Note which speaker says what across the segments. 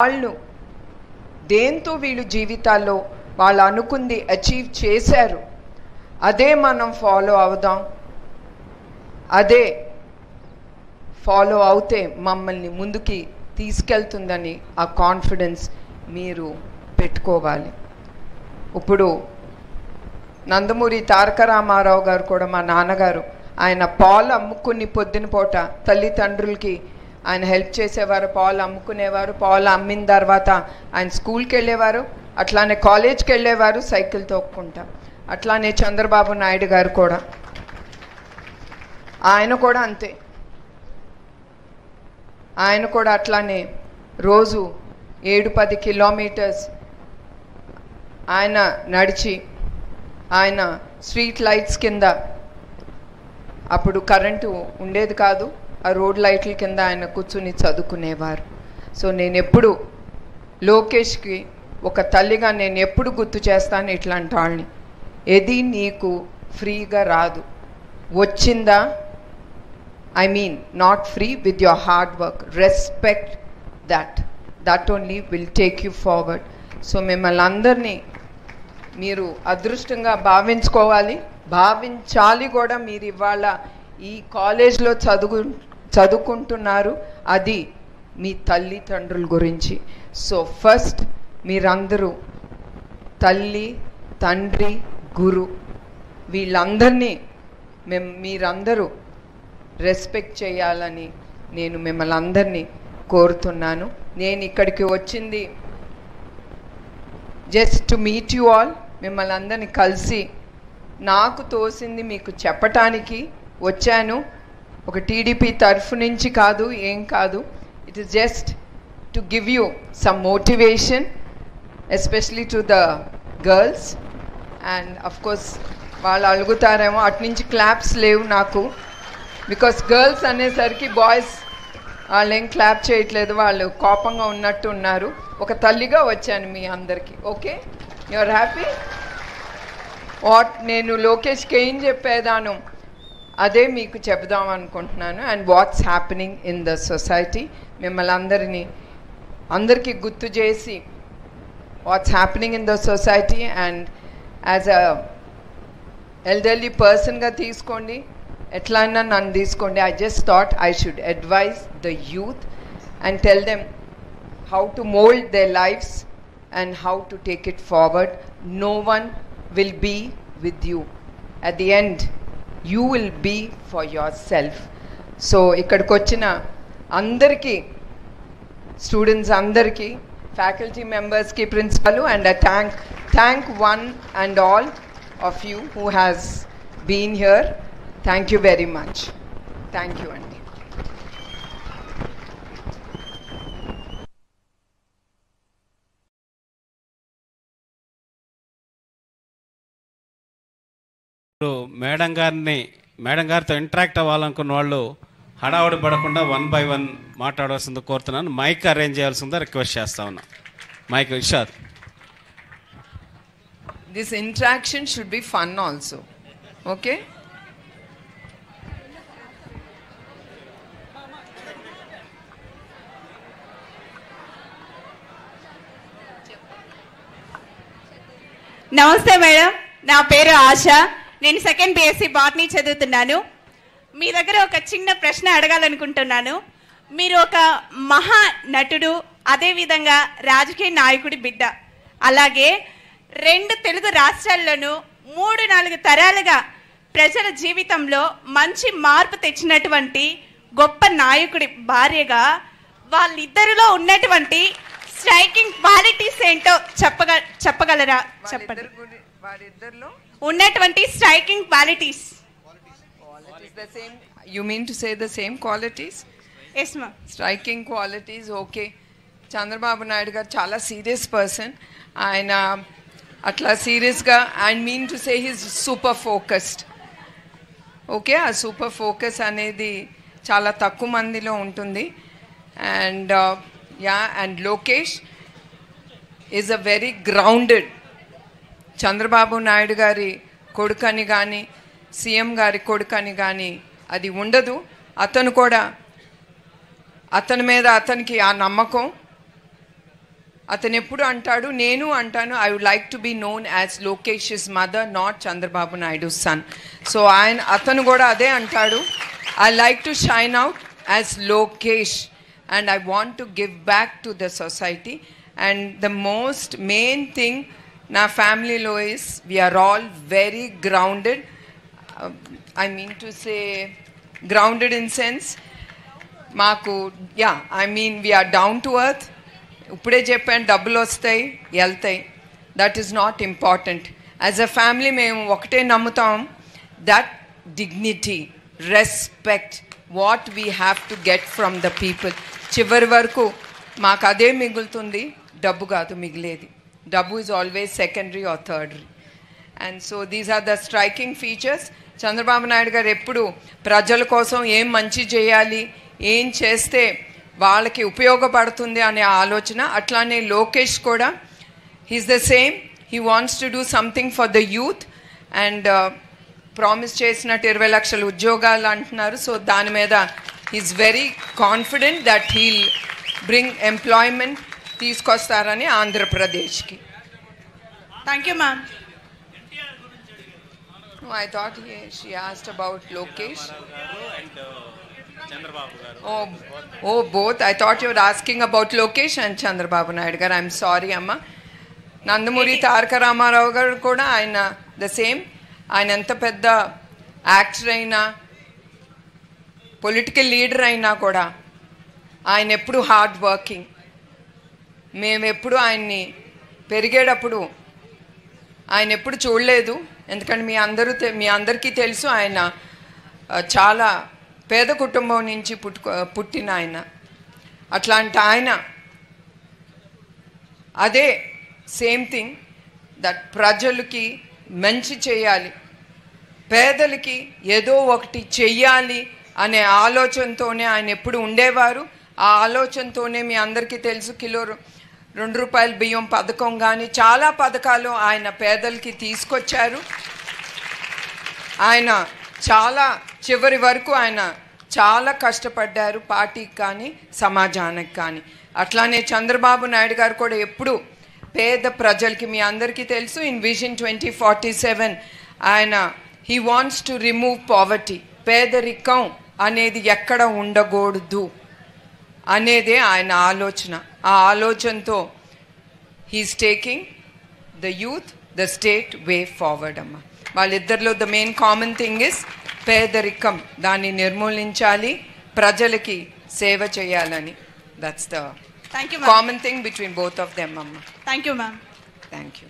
Speaker 1: వాళ్ళు దేంతో వీళ్ళు జీవితాల్లో వాళ్ళు అనుకుంది అచీవ్ చేశారు, అదే మనం ఫాలో అవుదాం. అదే ఫాలో అవుతే మమ్మల్ని ముందుకి తీసుకెళ్తుందని ఆ కాన్ఫిడెన్స్ మీరు పెట్టుకోవాలి. ఇప్పుడు నందమూరి తారక రామారావు గారు కూడా, మా నాన్నగారు, ఆయన పాలు అమ్ముకుని పొద్దున పూట తల్లిదండ్రులకి ఆయన హెల్ప్ చేసేవారు, పాలు అమ్ముకునేవారు. పాలు అమ్మిన తర్వాత ఆయన స్కూల్కి వెళ్ళేవారు, అట్లానే కాలేజ్కి వెళ్ళేవారు సైకిల్ తొక్కుంటా. అట్లానే చంద్రబాబు నాయుడు గారు కూడా, ఆయన కూడా అంతే. ఆయన కూడా అట్లానే రోజు 7-10 కిలోమీటర్స్ ఆయన నడిచి, ఆయన స్ట్రీట్ లైట్స్ కింద, అప్పుడు కరెంటు ఉండేది కాదు, ఆ రోడ్ లైట్ల కింద ఆయన కూర్చుని చదువుకునేవారు. సో నేను ఎప్పుడు లోకేష్కి ఒక తల్లిగా నేను ఎప్పుడు గుర్తు చేస్తాను ఇట్లాంటి వాళ్ళని. ఏది నీకు ఫ్రీగా రాదు, వచ్చిందా, I mean not free, with your hard work, respect that only will take you forward. So మిమ్మల్ని అందరినీ మీరు అదృష్టంగా భావించుకోవాలి, భావించాలి కూడా. మీరు ఇవాళ ఈ కాలేజ్లో చదువుకుంటున్నారు, అది మీ తల్లిదండ్రుల గురించి. సో ఫస్ట్ మీరందరూ తల్లి, తండ్రి, గురు, వీళ్ళందరినీ మీరందరూ రెస్పెక్ట్ చేయాలని నేను మిమ్మల్ని అందరినీ కోరుతున్నాను. నేను ఇక్కడికి వచ్చింది just to meet you all, మిమ్మల్ని అందరినీ కలిసి నాకు తోసింది మీకు చెప్పటానికి వచ్చాను. ఒక టీడీపీ తరఫు నుంచి కాదు, ఏం కాదు. It is just to give you some motivation, especially to the girls. And of course వాళ్ళు అడుగుతారేమో, అట్నుంచి క్లాప్స్ లేవు నాకు, బికాస్ గర్ల్స్ అనేసరికి బాయ్స్ వాళ్ళు ఏం క్లాప్ చేయట్లేదు, వాళ్ళు కోపంగా ఉన్నట్టు ఉన్నారు. ఒక తల్లిగా వచ్చాను మీ అందరికీ. Okay, you are happy? What నేను లోకేష్కి ఏం చెప్పేదాను అదే మీకు చెప్దాం అనుకుంటున్నాను. And what's happening in the society, మిమ్మల్ని అందరికీ గుర్తు చేసి what's happening in the society. And as a elderly పర్సన్గా తీసుకోండి, ఎట్లయినా నన్ను తీసుకోండి. I just thought I should advise the youth and tell them how to mold their lives and how to take it forward. No one will be with you. At the end, you will be for yourself. So ikkadiki vachina andarki, students andarki, faculty members ki, principal, and I thank one and all of you who has been here. Thank you very much. Thank you andi.
Speaker 2: Madam గారితో interact అవ్వాలనుకున్న వాళ్ళు హడావుడి పడకుండా 1 by 1 మాట్లాడవలసింది కోరుతున్నాను. Mic arrange చేయాల్సిందో request చేస్తా ఉన్నా. Mike Ishad.
Speaker 1: This interaction should be fun also. Okay?
Speaker 3: నమస్తే madam, నా పేరు ఆశ, నేను సెకండ్ BSc బాటనీ చదువుతున్నాను. మీ దగ్గర ఒక చిన్న ప్రశ్న అడగాలనుకుంటున్నాను. మీరు ఒక మహా నటుడు, అదేవిధంగా రాజకీయ నాయకుడి బిడ్డ, అలాగే 2 తెలుగు రాష్ట్రాల్లోనూ 3-4 తరాలుగా ప్రజల జీవితంలో మంచి మార్పు తెచ్చినటువంటి గొప్ప నాయకుడి భార్యగా వాళ్ళిద్దరిలో ఉన్నటువంటి స్ట్రైకింగ్ క్వాలిటీస్ ఏంటో చెప్పగలరా? చెప్పండి. ఉన్నటువంటి striking qualities.
Speaker 1: The same, you mean to say the same qualities?
Speaker 3: Yes ma'am.
Speaker 1: Striking qualities. Okay. Chandrababu Naidu garu chala serious person. ఆయన అట్లా సీరియస్గా, I mean to say he's super focused. Okay, ఆ super focus అనేది చాలా తక్కువ మందిలో ఉంటుంది. And and Lokesh is a very grounded. Chandrababu Naidu గారి కొడుకని కానీ, సీఎం గారి కొడుకని కానీ అది ఉండదు. అతను కూడా, అతని మీద అతనికి ఆ నమ్మకం, అతను ఎప్పుడు అంటాడు, నేను అంటాను, I would like to be known as Lokesh mother, not Chandrababu Naidu son. So అతను కూడా అదే అంటాడు, I like to shine out as Lokesh and I want to give back to the society. And the most main thing నా ఫ్యామిలీలో is we're all very grounded. I mean to say grounded in sense మాకు we're down to earth. ఇప్పుడే చెప్పాను, డబ్బులు వస్తాయి వెళ్తాయి, that is not important. As a family మేము ఒకటే నమ్ముతాం, that dignity, respect, what we have to get from the people. చివరి వరకు మాకు అదే మిగులుతుంది, డబ్బు కాదు మిగిలేది. డబ్బు is always secondary or tertiary. And so these are the striking features. Chandrababu Naidu గారు ఎప్పుడు ప్రజల కోసం ఏం మంచి చేయాలి, ఏం చేస్తే వాళ్ళకి ఉపయోగపడుతుంది అనే ఆలోచన. అట్లానే లోకేష్ కూడా he's the same, he wants to do something for the youth. And promise చేసినట్టు 20 లక్షల ఉద్యోగాలు అంటున్నారు. సో దాని మీద he's very confident that he'll bring employment తీసుకొస్తారని ఆంధ్రప్రదేశ్కి.
Speaker 3: Thank you ma'am.
Speaker 1: I thought she asked about Lokesh. Oh, both. I thought you were asking about Lokesh and Chandrababu Naidu garu. I'm sorry, Amma. Nandamuri Taraka Ramarao garu kuda ayana the same. Ayana enta pedda actor aina, political leader aina kuda ayana eppudu hard working. మేము ఎప్పుడు ఆయన్ని పెరిగేటప్పుడు ఆయన ఎప్పుడు చూడలేదు. ఎందుకంటే మీ అందరికీ తెలుసు, ఆయన చాలా పేద కుటుంబం నుంచి పుట్టిన ఆయన. అట్లాంటి ఆయన అదే సేమ్ థింగ్, దట్ ప్రజలకి మంచి చేయాలి, పేదలకి ఏదో ఒకటి చెయ్యాలి అనే ఆలోచనతోనే ఆయన ఎప్పుడు ఉండేవారు. ఆ ఆలోచనతోనే మీ అందరికీ తెలుసు, కిలో 2 రూపాయల బియ్యం పథకం కానీ చాలా పథకాలు ఆయన పేదలకి తీసుకొచ్చారు. ఆయన చాలా చివరి వరకు ఆయన చాలా కష్టపడ్డారు, పార్టీకి కానీ సమాజానికి కానీ. అట్లానే చంద్రబాబు నాయుడు గారు కూడా ఎప్పుడు పేద ప్రజలకి, మీ అందరికీ తెలుసు, ఇన్ విజన్ 2047 ఆయన he wants to remove poverty, పేదరికం అనేది ఎక్కడ ఉండకూడదు అనేదే ఆయన ఆలోచన. ఆ ఆలోచనతో he's taking the youth, the state way forward. అమ్మ వాళ్ళిద్దరిలో the main common thing is పేదరికం, దాన్ని నిర్మూలించాలి, ప్రజలకి సేవ చేయాలని. That's the common thing between both of them. అమ్మ
Speaker 3: thank you ma'am.
Speaker 1: Thank you.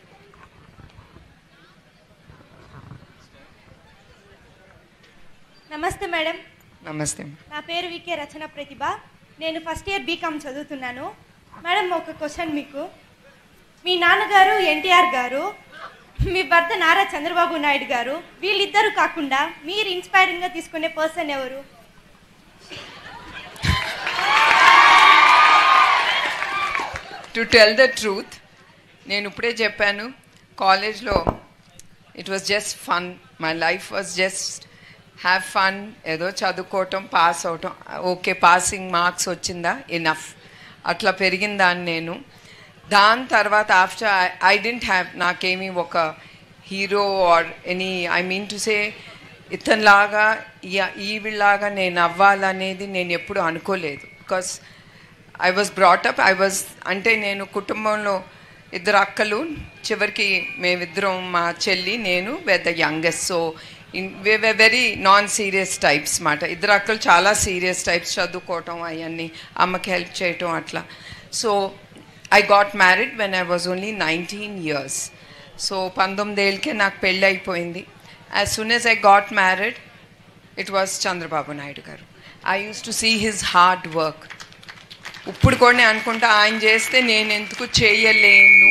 Speaker 4: నమస్తే మేడం.
Speaker 1: నమస్తే.
Speaker 4: నా పేరు వికే రచన ప్రతిభ. నేను ఫస్ట్ ఇయర్ బీకామ్ చదువుతున్నాను. మేడం, ఒక క్వశ్చన్ మీకు. మీ నాన్నగారు ఎన్టీఆర్ గారు, మీ భర్త నారా చంద్రబాబు నాయుడు గారు, వీళ్ళిద్దరూ కాకుండా మీరు ఇన్స్పైరింగ్గా తీసుకునే పర్సన్ ఎవరు?
Speaker 1: టు టెల్ ద ట్రూత్, నేను ఇప్పుడే చెప్పాను, కాలేజ్లో it was just fun. My life was just have fun, ఏదో చదువుకోవటం, పాస్ అవటం, ఓకే పాసింగ్ మార్క్స్ వచ్చిందా ఇనఫ్, అట్లా పెరిగిందాన్ని నేను. దాని తర్వాత ఆఫ్టర్ ఐ డెంట్ హ్యావ్, నాకేమీ ఒక hero or any, I mean to say ఇతనిలాగా ఈవిలాగా నేను అవ్వాలనేది నేను ఎప్పుడు అనుకోలేదు. బికాస్ ఐ వాజ్ బ్రాటప్, అంటే నేను కుటుంబంలో 2 అక్కలు, చివరికి మేమిద్దరం, మా చెల్లి నేను the youngest. So we were very non-serious types మాట. 2 అక్కలు చాలా సీరియస్ టైప్స్, చదువుకోవటం అవన్నీ, అమ్మకి హెల్ప్ చేయటం అట్లా. So I got married when I was only 19 years. So 19 ఏళ్ళకే నాకు పెళ్ళి అయిపోయింది. As soon as I got married it was Chandrababu Naidu garu. I use to see his hard work. ఇప్పుడు కూడా నేను అనుకుంటా, ఆయన చేస్తే నేను ఎందుకు చేయలేను.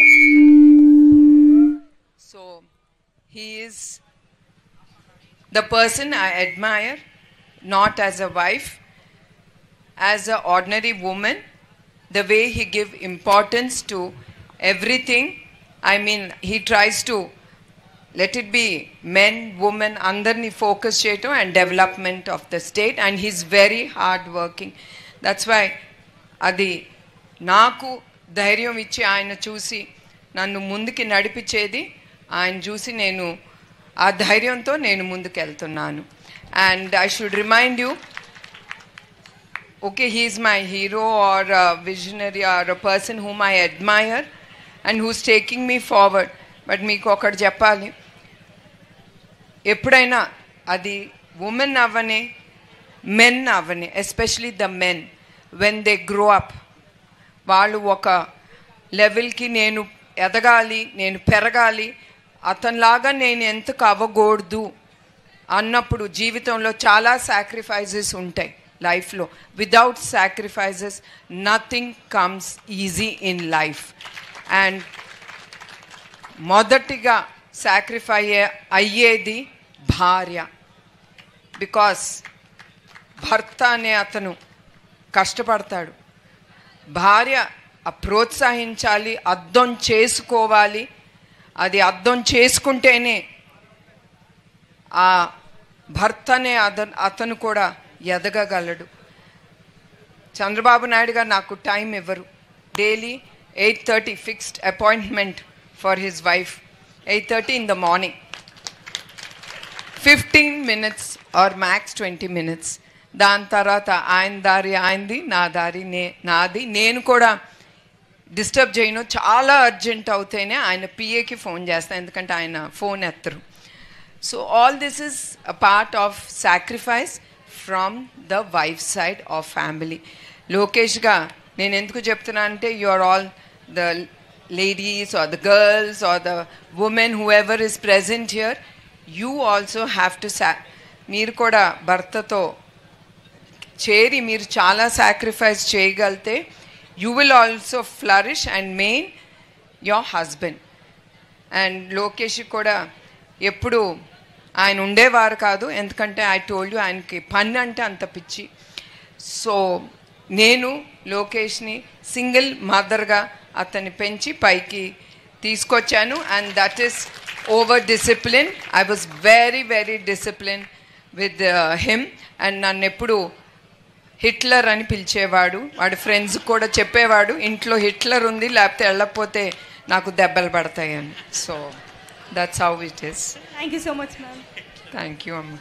Speaker 1: So he is the person I admire, not as a wife, as an ordinary woman, the way he give importance to everything. I mean, he tries to let it be men, women, andarni focus cheyatam and development of the state, and he's very hard working. That's why adi naaku ధైర్యం ఇచ్చి ఆయన చూసి నన్ను ముందుకి నడిపించేది ఆయన చూసి నేను ఆ ధైర్యంతో నేను ముందుకెళ్తున్నాను. And I should remind you, okay, he is my hero or a visionary or a person whom I admire and who's taking me forward. But మీకు ఒకటి చెప్పాలి, ఎప్పుడైనా అది ఉమెన్ అవ్వని మెన్ అవ్వని, especially the men, when they grow up, వాళ్ళు ఒక లెవెల్కి నేను ఎదగాలి, నేను పెరగాలి, అతనిలాగా నేను ఎందుకు అవ్వకూడదు అన్నప్పుడు జీవితంలో చాలా సాక్రిఫైజెస్ ఉంటాయి లైఫ్లో. Without sacrifices nothing comes easy in life. And మొదటిగా సాక్రిఫై అయ్యేది భార్య. బికాస్ భర్త అనే అతను కష్టపడతాడు, భార్య ప్రోత్సహించాలి, అర్థం చేసుకోవాలి. అది అర్థం చేసుకుంటేనే ఆ భర్తనే అతను కూడా ఎదగగలడు. చంద్రబాబు నాయుడు గారు నాకు టైం ఇవ్వరు. Daily 8:30 fixed appointment for his wife, 8:30 in the morning. 15 minutes or max 20 minutes. దాని తర్వాత ఆయన దారి ఆయనది, నా దారి నాది. నేను కూడా డిస్టర్బ్ చేయను, చాలా అర్జెంట్ అవుతేనే ఆయన పిఏకి ఫోన్ చేస్తాను, ఎందుకంటే ఆయన ఫోన్ ఎత్తరు. So all this is a part of sacrifice from the wife side of family. లోకేష్గా నేను ఎందుకు చెప్తున్నా అంటే, you are all the ladies or the girls or the women who ever is present here, you also have to మీరు కూడా భర్తతో చేరి మీరు చాలా సాక్రిఫైస్ చేయగలిగితే you will also flourish and main your husband. And Lokesh కూడా ఎప్పుడు ఆయన ఉండేవారు కాదు, ఎందుకంటే ఐ టోల్డ్ యూ ఆయనకి పని అంటే అంత పిచ్చి. సో నేను లోకేష్ని సింగిల్ మదర్గా అతన్ని పెంచి పైకి తీసుకొచ్చాను. And that is over discipline. I was very very discipline with him. And నన్ను ఎప్పుడు హిట్లర్ అని పిలిచేవాడు, వాడి ఫ్రెండ్స్ కూడా చెప్పేవాడు, ఇంట్లో హిట్లర్ ఉంది లేకపోతే వెళ్ళకపోతే నాకు దెబ్బలు పడతాయని. So that's how it is.
Speaker 4: Thank you so much ma'am.
Speaker 1: Thank you అమ్మ.